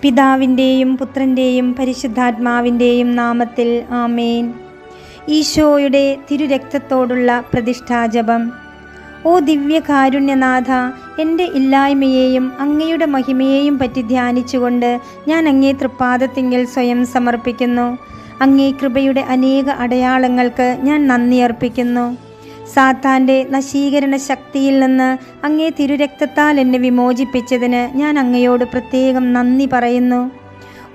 പിതാവിൻ്റെയും പുത്രൻ്റെയും പരിശുദ്ധാത്മാവിൻ്റെയും നാമത്തിൽ ആമേൻ. ഈശോയുടെ തിരുരക്തത്തോടുള്ള പ്രതിഷ്ഠാജപം. ഓ ദിവ്യകാരുണ്യനാഥ, എൻ്റെ ഇല്ലായ്മയെയും അങ്ങയുടെ മഹിമയെയും പറ്റി ധ്യാനിച്ചുകൊണ്ട് ഞാൻ അങ്ങേ തൃപ്പാദത്തിങ്കൽ സ്വയം സമർപ്പിക്കുന്നു. അങ്ങേ കൃപയുടെ അനേക അടയാളങ്ങൾക്ക് ഞാൻ നന്ദി അർപ്പിക്കുന്നു. സാത്താൻ്റെ നശീകരണ ശക്തിയിൽ നിന്ന് അങ്ങേ തിരുരക്തത്താൽ എന്നെ വിമോചിപ്പിച്ചതിന് ഞാൻ അങ്ങയോട് പ്രത്യേകം നന്ദി പറയുന്നു.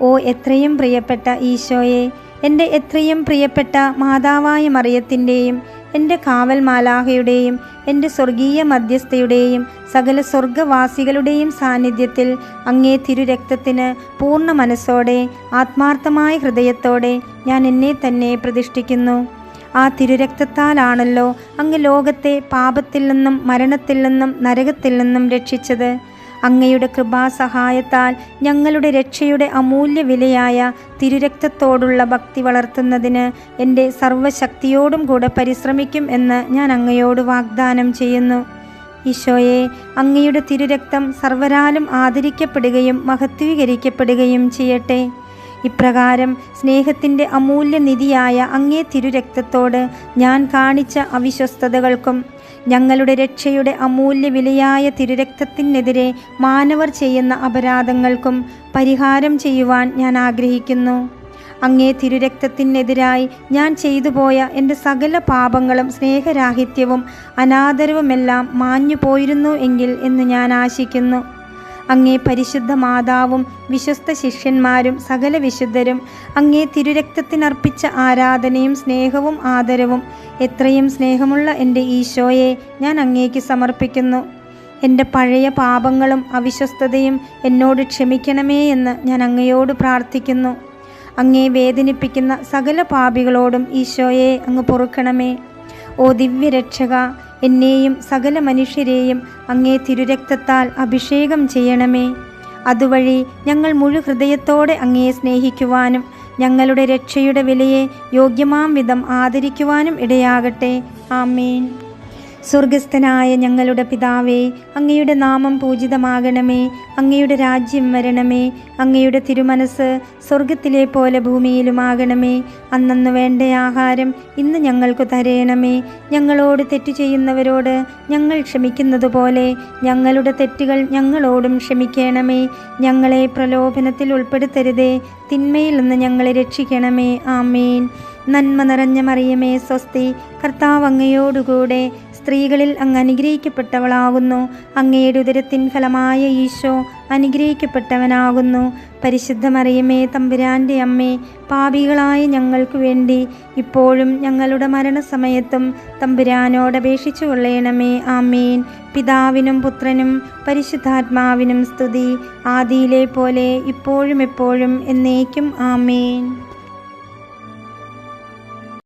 ഓ എത്രയും പ്രിയപ്പെട്ട ഈശോയെ, എൻ്റെ എത്രയും പ്രിയപ്പെട്ട മാതാവായ മറിയത്തിൻ്റെയും എൻ്റെ കാവൽ മാലാഹയുടെയും എൻ്റെ സ്വർഗീയ മധ്യസ്ഥയുടെയും സകല സ്വർഗവാസികളുടെയും സാന്നിധ്യത്തിൽ അങ്ങേ തിരുരക്തത്തിന് പൂർണ്ണ മനസ്സോടെ ആത്മാർത്ഥമായ ഹൃദയത്തോടെ ഞാൻ എന്നെ തന്നെ പ്രതിഷ്ഠിക്കുന്നു. ആ തിരുരക്തത്താലാണല്ലോ അങ്ങ് ലോകത്തെ പാപത്തിൽ നിന്നും മരണത്തിൽ നിന്നും നരകത്തിൽ നിന്നും രക്ഷിച്ചത്. അങ്ങയുടെ കൃപാസഹായത്താൽ ഞങ്ങളുടെ രക്ഷയുടെ അമൂല്യ വിലയായ തിരുരക്തത്തോടുള്ള ഭക്തി വളർത്തുന്നതിന് എൻ്റെ സർവ്വശക്തിയോടും കൂടെ പരിശ്രമിക്കും എന്ന് ഞാൻ അങ്ങയോട് വാഗ്ദാനം ചെയ്യുന്നു. ഈശോയെ, അങ്ങയുടെ തിരുരക്തം സർവ്വരാലും ആദരിക്കപ്പെടുകയും മഹത്വീകരിക്കപ്പെടുകയും ചെയ്യട്ടെ. ഇപ്രകാരം സ്നേഹത്തിൻ്റെ അമൂല്യനിധിയായ അങ്ങേ തിരുരക്തത്തോട് ഞാൻ കാണിച്ച അവിശ്വസ്തതകൾക്കും ഞങ്ങളുടെ രക്ഷയുടെ അമൂല്യ വിലയായ തിരുരക്തത്തിനെതിരെ മാനവർ ചെയ്യുന്ന അപരാധങ്ങൾക്കും പരിഹാരം ചെയ്യുവാൻ ഞാൻ ആഗ്രഹിക്കുന്നു. അങ്ങേ തിരുരക്തത്തിനെതിരായി ഞാൻ ചെയ്തുപോയ എൻ്റെ സകല പാപങ്ങളും സ്നേഹരാഹിത്യവും അനാദരവുമെല്ലാം മാഞ്ഞു പോയിരുന്നു എങ്കിൽ എന്ന് ഞാൻ ആശിക്കുന്നു. അങ്ങേ പരിശുദ്ധ മാതാവും വിശ്വസ്ത ശിഷ്യന്മാരും സകല വിശുദ്ധരും അങ്ങേ തിരുരക്തത്തിനർപ്പിച്ച ആരാധനയും സ്നേഹവും ആദരവും എത്രയും സ്നേഹമുള്ള എൻ്റെ ഈശോയെ ഞാൻ അങ്ങേക്ക് സമർപ്പിക്കുന്നു. എൻ്റെ പഴയ പാപങ്ങളും അവിശ്വസ്തതയും എന്നോട് ക്ഷമിക്കണമേ എന്ന് ഞാൻ അങ്ങയോട് പ്രാർത്ഥിക്കുന്നു. അങ്ങേ വേദനിപ്പിക്കുന്ന സകല പാപികളോടും ഈശോയെ അങ്ങ് പൊറുക്കണമേ. ഓ ദിവ്യരക്ഷക, എന്നെയും സകല മനുഷ്യരെയും അങ്ങേ തിരുരക്തത്താൽ അഭിഷേകം ചെയ്യണമേ. അതുവഴി ഞങ്ങൾ മുഴു ഹൃദയത്തോടെ അങ്ങയെ സ്നേഹിക്കുവാനും ഞങ്ങളുടെ രക്ഷയുടെ വിലയെ യോഗ്യമാം വിധം ആദരിക്കുവാനും ഇടയാകട്ടെ. ആമേൻ. സ്വർഗസ്ഥനായ ഞങ്ങളുടെ പിതാവേ, അങ്ങയുടെ നാമം പൂജിതമാകണമേ. അങ്ങയുടെ രാജ്യം വരണമേ. അങ്ങയുടെ തിരുമനസ് സ്വർഗത്തിലെ പോലെ ഭൂമിയിലുമാകണമേ. അന്നന്ന് വേണ്ട ആഹാരം ഇന്ന് ഞങ്ങൾക്ക് തരയണമേ. ഞങ്ങളോട് തെറ്റു ചെയ്യുന്നവരോട് ഞങ്ങൾ ക്ഷമിക്കുന്നത് പോലെ ഞങ്ങളുടെ തെറ്റുകൾ ഞങ്ങളോടും ക്ഷമിക്കണമേ. ഞങ്ങളെ പ്രലോഭനത്തിൽ ഉൾപ്പെടുത്തരുതേ, തിന്മയിൽ നിന്ന് ഞങ്ങളെ രക്ഷിക്കണമേ. ആമേൻ. നന്മ നിറഞ്ഞ മറിയമേ സ്വസ്തി, കർത്താവ് അങ്ങയോടുകൂടെ സ്ത്രീകളിൽ അങ്ങ് അനുഗ്രഹിക്കപ്പെട്ടവളാകുന്നു. അങ്ങയുടെ ഉദരത്തിൻ ഫലമായ ഈശോ അനുഗ്രഹിക്കപ്പെട്ടവനാകുന്നു. പരിശുദ്ധ മറിയമേ തമ്പുരാൻ്റെ അമ്മേ, പാപികളായ ഞങ്ങൾക്ക് വേണ്ടി ഇപ്പോഴും ഞങ്ങളുടെ മരണസമയത്തും തമ്പുരാനോട് അപേക്ഷിച്ചു കൊള്ളണമേ. ആമേൻ. പിതാവിനും പുത്രനും പരിശുദ്ധാത്മാവിനും സ്തുതി, ആദിയിലെ പോലെ ഇപ്പോഴും എപ്പോഴും എന്നേക്കും. ആമേൻ.